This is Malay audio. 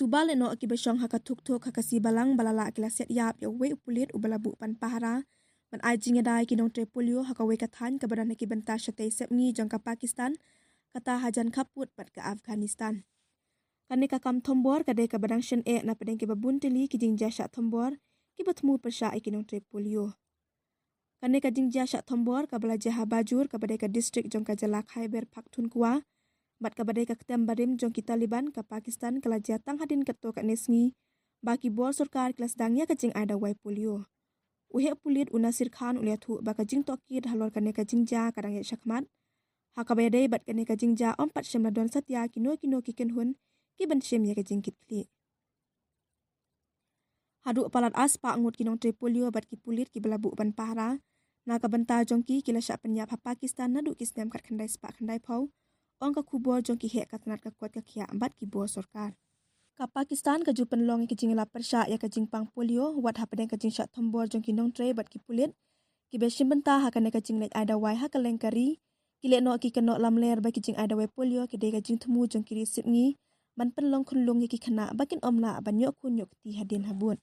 tuba Lehnoh ki besong haka Thuk haka si balang balala kila Siat yap ya we upulit ubalabu pan Pahara ban ajing dai ki Nongtrei Polio haka we kathan ka badan ki benta shatei sepni jangka Pakistan kata hajan kaput bat ke Afghanistan. Kani ka kam thombor ka de ka badang shen na padeng ki babun teli ki jingja sha thombor ki batmu persha ki Nongtrei Polio. Kani ka jingja sha thombor ka belajar bajur ka badai ka distrik jangka Jalak Khyber Pakhtunkhwa bat ka badai ka ketem barim jong ki Taliban ka Pakistan kala jatang hadin keto ka nesngi baki bor sarkar kelas dangnya ka jing ada wai Polio. Uhe pulit unasir Khan ulia Thuk baka jing tokir halor kane ka jingja kadang ya syakmat. Haka bayadai bat kane ka jingja ompat syamla don satya kino ki kenhun ki ban syem ya ka jingkit kli. Hadu palat aspa ngut ki Nongtrei Polio bat ki pulit ki belabu ban Pahara na ka benta jongki kila syak penyap ha Pakistan nadu ki snem kat khandai spa khandai phau ong ka kubor jongki he katnat ka kuat ka khia bat ki bor sarkar. Ka Pakistan ka jupan long ki jingla persya ya ka jingpang Polio wat ha padeng ka jingsyak thombor jongki Nongtrei bat ki pulit ki besim benta ha kane ka jinglek ada wai ha ka lengkari ki Lehnoh ki kenok lamler ba ki jing ada wai Polio ki de ka jing themu jongki risip ngi man penlong khunlung ki khana bakin omla ban yok kun yok ti hadin habut.